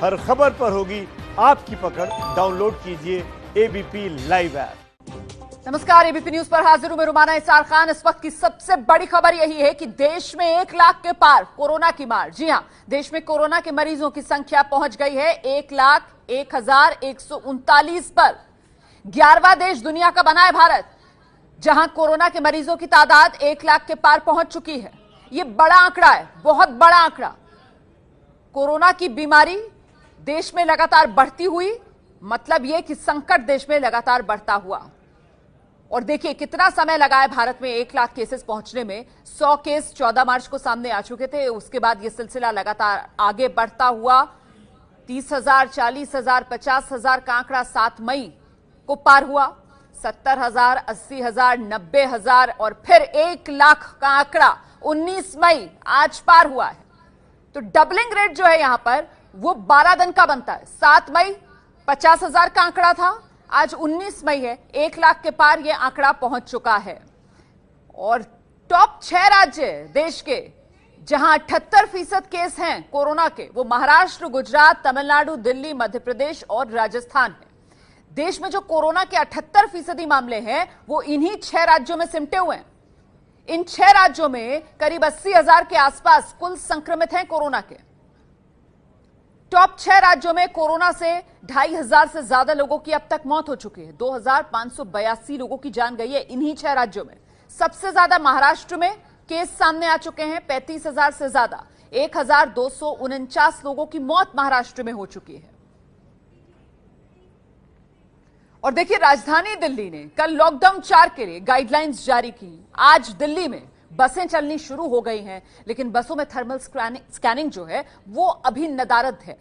हर खबर पर होगी आपकी पकड़। डाउनलोड कीजिए एबीपी लाइव ऐप। नमस्कार, एबीपी न्यूज पर हाजिर हूं मैं रुमाना इसार खान। इस वक्त की सबसे बड़ी खबर यही है कि देश में 1 लाख के पार कोरोना की मार। जी हां, देश में कोरोना के मरीजों की संख्या पहुंच गई है 1,01,139 पर। 11वां देश दुनिया का बना है भारत, जहां कोरोना के मरीजों की तादाद 1 लाख के पार पहुंच चुकी है। यह बड़ा आंकड़ा है, बहुत बड़ा आंकड़ा। कोरोना की बीमारी देश में लगातार बढ़ती हुई, मतलब यह कि संकट देश में लगातार बढ़ता हुआ। और देखिए कितना समय लगा है भारत में 1 लाख केसेस पहुंचने में। 100 केस 14 मार्च को सामने आ चुके थे। उसके बाद यह सिलसिला लगातार आगे बढ़ता हुआ 30,000, 40,000, 50,000 का आंकड़ा 7 मई को पार हुआ। 70,000, 80,000, 90,000 और फिर 1 लाख का आंकड़ा 19 मई आज पार हुआ है। तो डबलिंग रेट जो है यहां पर वो 12 दिन का बनता है। 7 मई 50,000 का आंकड़ा था, आज 19 मई है, 1 लाख के पार यह आंकड़ा पहुंच चुका है। और टॉप 6 राज्य देश के जहां 78% केस हैं कोरोना के, वो महाराष्ट्र, गुजरात, तमिलनाडु, दिल्ली, मध्य प्रदेश और राजस्थान है। देश में जो कोरोना के 78% मामले हैं वो इन्हीं 6 राज्यों में सिमटे हुए हैं। इन 6 राज्यों में करीब 80,000 के आसपास कुल संक्रमित हैं कोरोना के। टॉप 6 राज्यों में कोरोना से 2,500 से ज्यादा लोगों की अब तक मौत हो चुकी है। 2,582 लोगों की जान गई है इन्हीं 6 राज्यों में। सबसे ज्यादा महाराष्ट्र में केस सामने आ चुके हैं, 35,000 से ज्यादा। 1,249 लोगों की मौत महाराष्ट्र में हो चुकी है। और देखिए, राजधानी दिल्ली ने कल लॉकडाउन 4 के लिए गाइडलाइंस जारी की। आज दिल्ली में बसें चलनी शुरू हो गई हैं, लेकिन बसों में थर्मल स्कैनिंग जो है वो अभी नदारद है।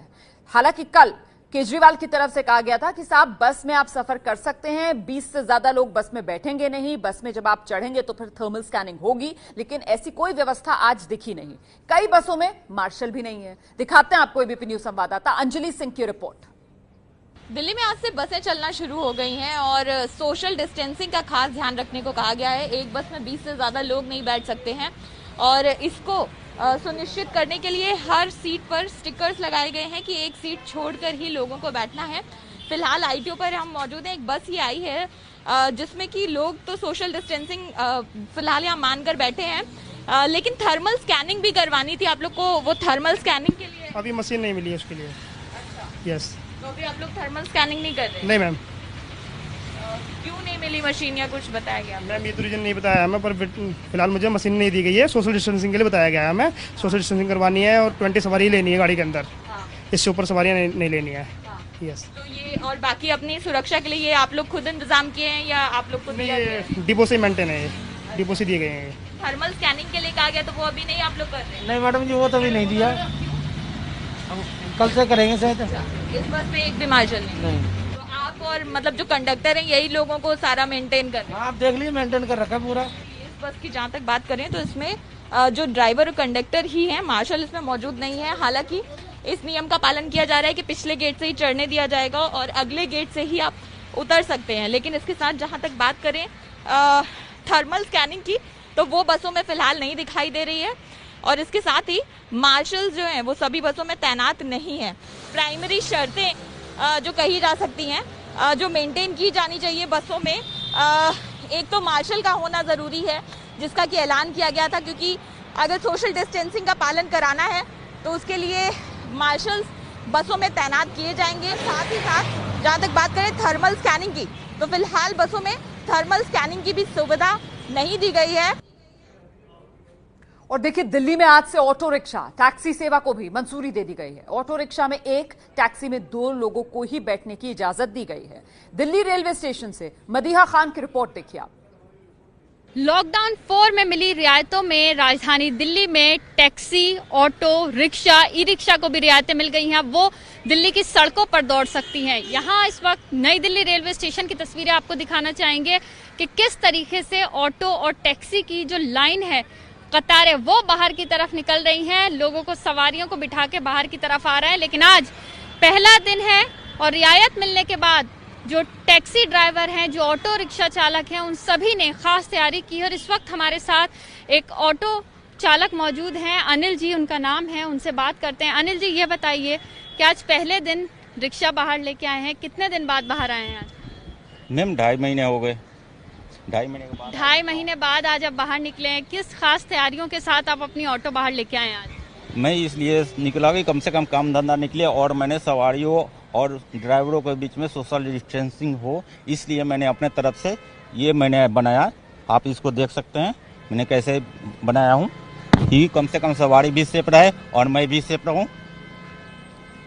हालांकि कल केजरीवाल की तरफ से कहा गया था कि साहब बस में आप सफर कर सकते हैं, 20 से ज्यादा लोग बस में बैठेंगे नहीं, बस में जब आप चढ़ेंगे तो फिर थर्मल स्कैनिंग होगी। लेकिन ऐसी कोई व्यवस्था आज दिखी नहीं। कई बसों में मार्शल भी नहीं है। दिखाते हैं आपको एबीपी न्यूज संवाददाता अंजलि सिंह की रिपोर्ट। दिल्ली में आज से बसें चलना शुरू हो गई हैं और सोशल डिस्टेंसिंग का खास ध्यान रखने को कहा गया है। एक बस में 20 से ज़्यादा लोग नहीं बैठ सकते हैं और इसको सुनिश्चित करने के लिए हर सीट पर स्टिकर्स लगाए गए हैं कि एक सीट छोड़कर ही लोगों को बैठना है। फिलहाल आईटीओ पर हम मौजूद हैं। एक बस ही आई है जिसमें कि लोग तो सोशल डिस्टेंसिंग फिलहाल यहाँ मानकर बैठे हैं, लेकिन थर्मल स्कैनिंग भी करवानी थी आप लोग को। वो थर्मल स्कैनिंग के लिए अभी मशीन नहीं मिली है उसके लिए। यस। तो अभी आप लोग थर्मल स्कैनिंग नहीं कर रहे? नहीं मैम। क्यों नहीं मिली मशीन या कुछ बताया गया? मैम ये तो रीजन नहीं बताया हमें, पर फिलहाल मुझे मशीन नहीं दी गई है। सोशल डिस्टेंसिंग के लिए बताया गया है हमें। सोशल डिस्टेंसिंग करवानी है और 20 सवारी लेनी है गाड़ी के अंदर। इससे ऊपर सवारियाँ नहीं लेनी है। यस। तो ये और बाकी अपनी सुरक्षा के लिए ये आप लोग खुद इंतजाम किए हैं या आप लोग को दिया गया है? डिपो से मेंटेन है, डिपो से दिए गए हैं। थर्मल स्कैनिंग के लिए कहा गया तो वो अभी नहीं आप लोग कर रहे हैं? नहीं मैडम जी, वो तो अभी नहीं दिया, कल से करेंगे शायद। इस बस में एक भी मार्शल नहीं? तो आप और मतलब जो कंडक्टर हैं यही लोगों को सारा मेंटेन कर रहे हैं? आप देख लीजिए, मेंटेन कर रखा है पूरा। इस बस की जहाँ तक बात करें तो इसमें जो ड्राइवर और कंडक्टर ही हैं, मार्शल इसमें मौजूद नहीं है। हालांकि इस नियम का पालन किया जा रहा है कि पिछले गेट से ही चढ़ने दिया जाएगा और अगले गेट से ही आप उतर सकते हैं। लेकिन इसके साथ जहाँ तक बात करें थर्मल स्कैनिंग की, तो वो बसों में फिलहाल नहीं दिखाई दे रही है। और इसके साथ ही मार्शल्स जो हैं वो सभी बसों में तैनात नहीं है। प्राइमरी शर्तें जो कही जा सकती हैं जो मेंटेन की जानी चाहिए बसों में, एक तो मार्शल का होना ज़रूरी है, जिसका कि ऐलान किया गया था, क्योंकि अगर सोशल डिस्टेंसिंग का पालन कराना है तो उसके लिए मार्शल्स बसों में तैनात किए जाएंगे। साथ ही साथ जहाँ तक बात करें थर्मल स्कैनिंग की, तो फिलहाल बसों में थर्मल स्कैनिंग की भी सुविधा नहीं दी गई है। और देखिए, दिल्ली में आज से ऑटो रिक्शा, टैक्सी सेवा को भी मंजूरी दे दी गई है। ऑटो रिक्शा में 1, टैक्सी में 2 लोगों को ही बैठने की इजाजत दी गई है। दिल्ली रेलवे स्टेशन से मदीहा खान की रिपोर्ट देखिए आप। लॉकडाउन 4 में मिली रियायतों में राजधानी दिल्ली में taxi, auto rickshaw, e rickshaw को भी रियायतें मिल गई हैं। वो दिल्ली की सड़कों पर दौड़ सकती हैं। यहाँ इस वक्त नई दिल्ली रेलवे स्टेशन की तस्वीरें आपको दिखाना चाहेंगे कि किस तरीके से ऑटो और टैक्सी की जो लाइन है, कतारें, वो बाहर की तरफ निकल रही हैं। लोगों को, सवारियों को बिठा के बाहर की तरफ आ रहा है। लेकिन आज पहला दिन है और रियायत मिलने के बाद जो टैक्सी ड्राइवर हैं, जो ऑटो रिक्शा चालक हैं, उन सभी ने खास तैयारी की है। और इस वक्त हमारे साथ एक ऑटो चालक मौजूद हैं, अनिल जी उनका नाम है, उनसे बात करते हैं। अनिल जी, ये बताइए क्या आज पहले दिन रिक्शा बाहर लेके आए हैं? कितने दिन बाद बाहर आए हैं आज? मैम 2.5 महीने हो गए। 2.5 महीने के बाद 2.5 महीने बाद आज आप बाहर निकले हैं। किस खास तैयारियों के साथ आप अपनी ऑटो बाहर लेके आए हैं आज? मैं इसलिए निकला कि कम से कम काम धंधा निकले और मैंने सवारियों और ड्राइवरों के बीच में सोशल डिस्टेंसिंग हो, इसलिए मैंने अपने तरफ से ये मैंने बनाया। आप इसको देख सकते हैं मैंने कैसे बनाया हूँ कि कम से कम सवारी भी सेफ रहे और मैं भी सेफ रहूँ,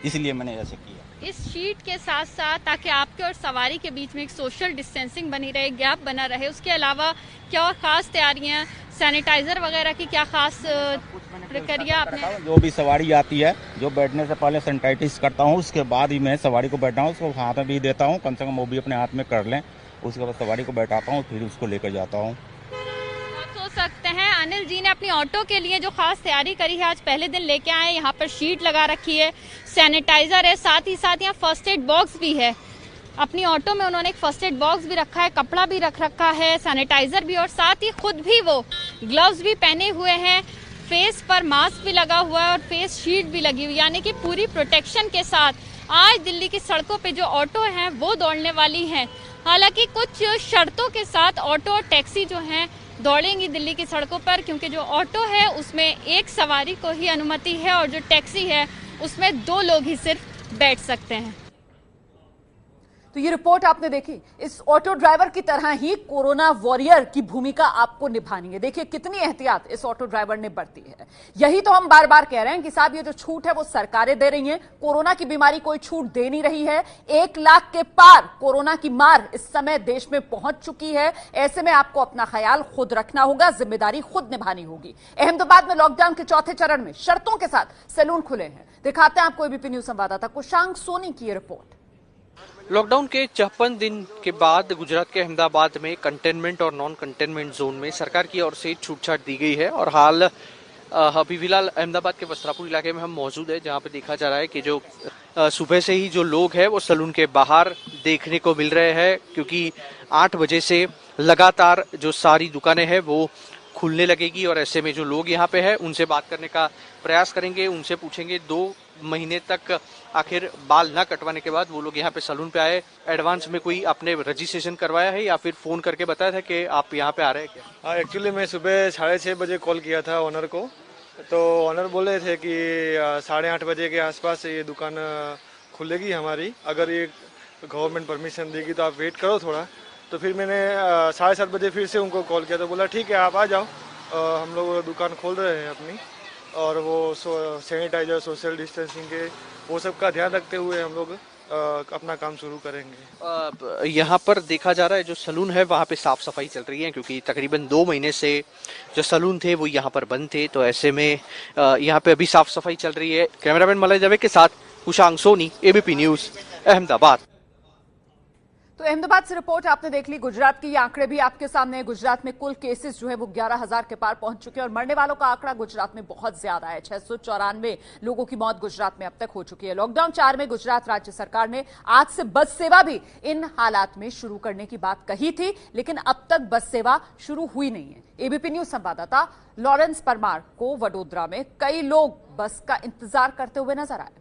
इसलिए मैंने ऐसे किया। इस शीट के साथ साथ ताकि आपके और सवारी के बीच में एक सोशल डिस्टेंसिंग बनी रहे, गैप बना रहे, उसके अलावा क्या और खास तैयारियां, सैनिटाइजर वगैरह की क्या खास प्रक्रिया आपने? जो भी सवारी आती है, जो बैठने से पहले सैनिटाइज करता हूँ, उसके बाद ही मैं सवारी को बैठा हूँ, उसको हाथ में भी देता हूँ, कम से कम वो भी अपने हाथ में कर लें, उसके बाद सवारी को बैठाता हूँ, फिर उसको लेकर जाता हूँ। सोच सकते हैं अनिल जी ने अपनी ऑटो के लिए जो खास तैयारी करी है, आज पहले दिन लेके आए। यहाँ पर शीट लगा रखी है, सैनिटाइजर है, साथ ही साथ यहाँ फर्स्ट एड बॉक्स भी है। अपनी ऑटो में उन्होंने एक फर्स्ट एड बॉक्स भी रखा है, कपड़ा भी रख रखा है, सैनिटाइजर भी, और साथ ही खुद भी वो ग्लव्स भी पहने हुए हैं, फेस पर मास्क भी लगा हुआ है और फेस शीट भी लगी हुई, यानी कि पूरी प्रोटेक्शन के साथ आज दिल्ली की सड़कों पे जो ऑटो हैं वो दौड़ने वाली हैं। हालांकि कुछ शर्तों के साथ ऑटो और टैक्सी जो हैं दौड़ेंगी दिल्ली की सड़कों पर, क्योंकि जो ऑटो है उसमें एक सवारी को ही अनुमति है और जो टैक्सी है उसमें 2 लोग ही सिर्फ बैठ सकते हैं। तो ये रिपोर्ट आपने देखी, इस ऑटो ड्राइवर की तरह ही कोरोना वॉरियर की भूमिका आपको निभानी है। देखिए कितनी एहतियात इस ऑटो ड्राइवर ने बरती है। यही तो हम बार बार कह रहे हैं कि साहब ये जो छूट है वो सरकारें दे रही हैं, कोरोना की बीमारी कोई छूट दे नहीं रही है। 1 लाख के पार कोरोना की मार इस समय देश में पहुंच चुकी है। ऐसे में आपको अपना ख्याल खुद रखना होगा, जिम्मेदारी खुद निभानी होगी। अहमदाबाद में लॉकडाउन के चौथे चरण में शर्तों के साथ सैलून खुले हैं। दिखाते हैं आपको एबीपी न्यूज संवाददाता कुशांक सोनी की रिपोर्ट। लॉकडाउन के 54 दिन के बाद गुजरात के अहमदाबाद में कंटेनमेंट और नॉन कंटेनमेंट जोन में सरकार की ओर से छूटछाट दी गई है और हाल अभी फिलहाल अहमदाबाद के वस्त्रापुर इलाके में हम मौजूद है, जहां पे देखा जा रहा है कि जो सुबह से ही जो लोग हैं वो सैलून के बाहर देखने को मिल रहे हैं, क्योंकि 8 बजे से लगातार जो सारी दुकानें हैं वो खुलने लगेगी और ऐसे में जो लोग यहाँ पे हैं उनसे बात करने का प्रयास करेंगे, उनसे पूछेंगे 2 महीने तक आखिर बाल ना कटवाने के बाद वो लोग यहाँ पे सैलून पे आए, एडवांस में कोई आपने रजिस्ट्रेशन करवाया है या फिर फोन करके बताया था कि आप यहाँ पे आ रहे हैं क्या? हाँ, एक्चुअली मैं सुबह 6:30 बजे कॉल किया था ऑनर को, तो ऑनर बोले थे कि 8:30 बजे के आसपास ये दुकान खुलेगी हमारी, अगर ये गवर्नमेंट परमिशन देगी तो आप वेट करो थोड़ा। तो फिर मैंने 7:30 बजे फिर से उनको कॉल किया, तो बोला ठीक है आप आ जाओ, हम लोग दुकान खोल रहे हैं अपनी, और वो सैनिटाइजर, सोशल डिस्टेंसिंग के वो सब का ध्यान रखते हुए हम लोग अपना काम शुरू करेंगे। यहाँ पर देखा जा रहा है जो सैलून है वहाँ पे साफ सफाई चल रही है, क्योंकि तकरीबन 2 महीने से जो सैलून थे वो यहाँ पर बंद थे, तो ऐसे में यहाँ पे अभी साफ सफाई चल रही है। कैमरामैन मलय जावेद के साथ कुशांक सोनी, एबीपी न्यूज, अहमदाबाद। तो अहमदाबाद से रिपोर्ट आपने देख ली। गुजरात के ये आंकड़े भी आपके सामने है। गुजरात में कुल केसेस जो है वो 11,000 के पार पहुंच चुके हैं और मरने वालों का आंकड़ा गुजरात में बहुत ज्यादा है। 694 लोगों की मौत गुजरात में अब तक हो चुकी है। लॉकडाउन 4 में गुजरात राज्य सरकार ने आज से बस सेवा भी इन हालात में शुरू करने की बात कही थी, लेकिन अब तक बस सेवा शुरू हुई नहीं है। एबीपी न्यूज संवाददाता लॉरेंस परमार को वडोदरा में कई लोग बस का इंतजार करते हुए नजर आए।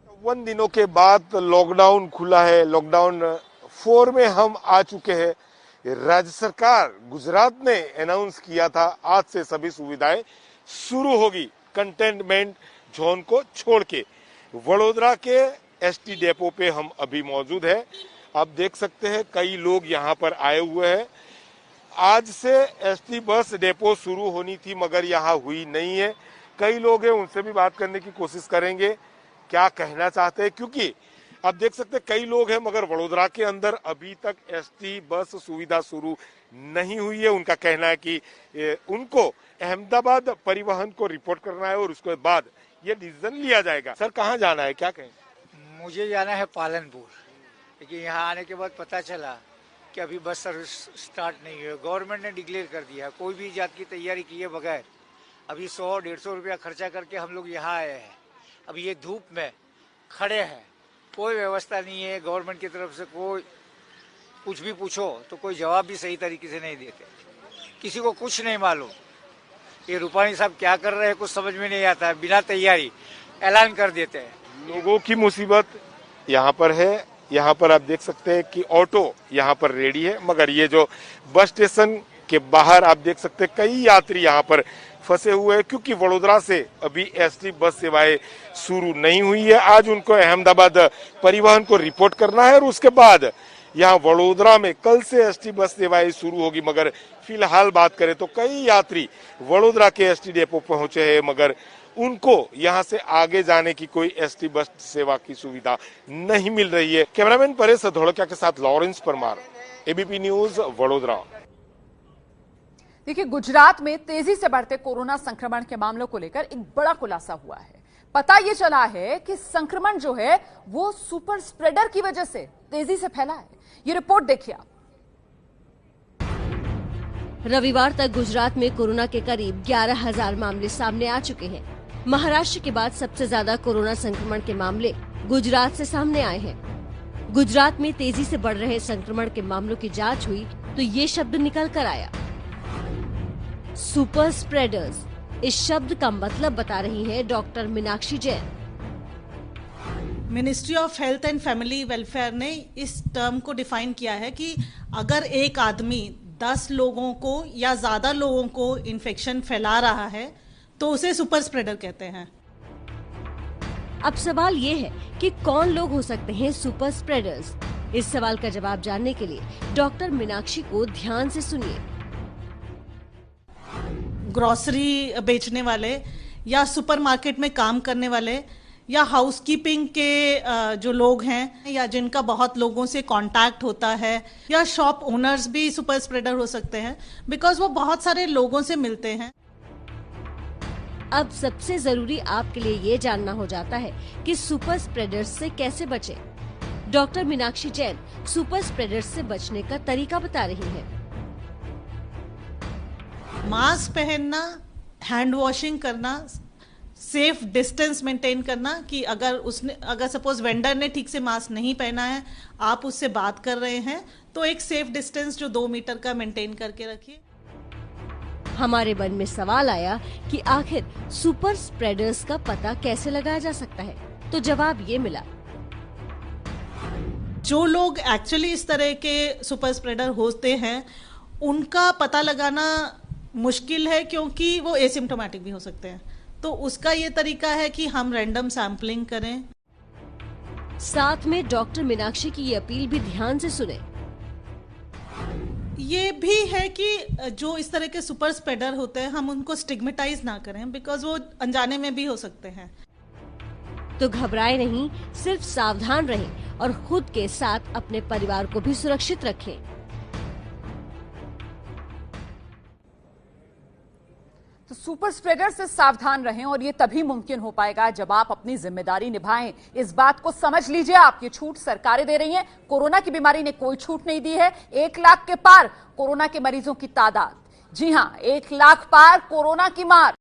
51 दिनों के बाद लॉकडाउन खुला है। लॉकडाउन 4 में हम आ चुके हैं। राज्य सरकार गुजरात ने अनाउंस किया था आज से सभी सुविधाएं शुरू होगी कंटेनमेंट जोन को छोड़ के। वडोदरा के एसटी डेपो पे हम अभी मौजूद है। आप देख सकते हैं कई लोग यहाँ पर आए हुए हैं। आज से एसटी बस डेपो शुरू होनी थी मगर यहाँ हुई नहीं है। कई लोग हैं, उनसे भी बात करने की कोशिश करेंगे क्या कहना चाहते हैं, क्योंकि आप देख सकते हैं कई लोग हैं मगर वडोदरा के अंदर अभी तक एसटी बस सुविधा शुरू नहीं हुई है। उनका कहना है कि उनको अहमदाबाद परिवहन को रिपोर्ट करना है और उसके बाद ये डिसीजन लिया जाएगा। सर कहाँ जाना है, क्या कहें? मुझे जाना है पालनपुर, लेकिन यहाँ आने के बाद पता चला कि अभी बस सर्विस स्टार्ट नहीं हुई। गवर्नमेंट ने डिक्लेयर कर दिया, कोई भी जात की तैयारी किए बगैर अभी 100-150 रुपया खर्चा करके हम लोग यहाँ आए हैं। अभी ये धूप में खड़े हैं, कोई व्यवस्था नहीं है गवर्नमेंट की तरफ से। कोई कुछ भी पूछो तो कोई जवाब भी सही तरीके से नहीं देते, किसी को कुछ नहीं मालूम। ये रूपाणी साहब क्या कर रहे हैं कुछ समझ में नहीं आता है, बिना तैयारी ऐलान कर देते हैं। लोगों की मुसीबत यहाँ पर है। यहाँ पर आप देख सकते हैं कि ऑटो यहाँ पर रेडी है, मगर ये जो बस स्टेशन के बाहर आप देख सकते हैं कई यात्री यहाँ पर फंसे हुए हैं, क्योंकि वडोदरा से अभी एसटी बस सेवाएं शुरू नहीं हुई है। आज उनको अहमदाबाद परिवहन को रिपोर्ट करना है और उसके बाद यहाँ वडोदरा में कल से एसटी बस सेवाएं शुरू होगी। मगर फिलहाल बात करें तो कई यात्री वडोदरा के एसटी डेपो पहुंचे हैं, मगर उनको यहां से आगे जाने की कोई एसटी बस सेवा की सुविधा नहीं मिल रही है। कैमरामैन परेश धोड़किया के साथ Lawrence Parmar, ABP news, Vadodara. देखिए, गुजरात में तेजी से बढ़ते कोरोना संक्रमण के मामलों को लेकर एक बड़ा खुलासा हुआ है। पता यह चला है कि संक्रमण जो है वो सुपर स्प्रेडर की वजह से तेजी से फैला है। ये रिपोर्ट देखिए आप। रविवार तक गुजरात में कोरोना के करीब 11,000 मामले सामने आ चुके हैं। महाराष्ट्र के बाद सबसे ज्यादा कोरोना संक्रमण के मामले गुजरात से सामने आए हैं। गुजरात में तेजी से बढ़ रहे संक्रमण के मामलों की जांच हुई तो ये शब्द निकल कर आया, सुपर स्प्रेडर्स। इस शब्द का मतलब बता रही है doctor Meenakshi Jain. Ministry of health and family welfare ने इस टर्म को डिफाइन किया है कि अगर एक आदमी 10 लोगों को या ज्यादा लोगों को इन्फेक्शन फैला रहा है तो उसे सुपर स्प्रेडर कहते हैं। अब सवाल ये है कि कौन लोग हो सकते हैं सुपर स्प्रेडर्स। इस सवाल का जवाब जानने के लिए डॉक्टर मीनाक्षी को ध्यान से सुनिए। ग्रोसरी बेचने वाले या सुपरमार्केट में काम करने वाले या हाउसकीपिंग के जो लोग हैं या जिनका बहुत लोगों से कांटेक्ट होता है, या शॉप ओनर्स भी सुपर स्प्रेडर हो सकते हैं बिकॉज वो बहुत सारे लोगों से मिलते हैं। अब सबसे जरूरी आपके लिए ये जानना हो जाता है कि सुपर स्प्रेडर्स से कैसे बचें। Doctor Meenakshi Jain super spreaders से बचने का तरीका बता रही हैं। मास्क पहनना, हैंड वॉशिंग करना, सेफ डिस्टेंस मेंटेन करना कि अगर सपोज वेंडर ने ठीक से मास्क नहीं पहना है, आप उससे बात कर रहे हैं तो एक सेफ डिस्टेंस जो 2 मीटर का मेंटेन करके रखिए। हमारे मन में सवाल आया कि आखिर सुपर स्प्रेडर्स का पता कैसे लगाया जा सकता है, तो जवाब ये मिला। जो लोग एक्चुअली इस तरह के सुपर स्प्रेडर होते हैं उनका पता लगाना मुश्किल है क्योंकि वो एसिम्प्टोमेटिक भी हो सकते हैं। तो उसका ये तरीका है कि हम रैंडम सैंपलिंग करें। साथ में डॉक्टर मीनाक्षी की ये अपील भी ध्यान से सुने। ये भी है कि जो इस तरह के सुपर स्प्रेडर होते हैं हम उनको स्टिग्मेटाइज ना करें बिकॉज वो अनजाने में भी हो सकते हैं। तो घबराए नहीं, सिर्फ सावधान रहें और खुद के साथ अपने परिवार को भी सुरक्षित रखें। तो सुपर स्प्रेडर से सावधान रहें और ये तभी मुमकिन हो पाएगा जब आप अपनी जिम्मेदारी निभाएं। इस बात को समझ लीजिए, आप ये छूट सरकारें दे रही हैं। कोरोना की बीमारी ने कोई छूट नहीं दी है। 1 लाख के पार कोरोना के मरीजों की तादाद। जी हां, 1 लाख पार कोरोना की मार।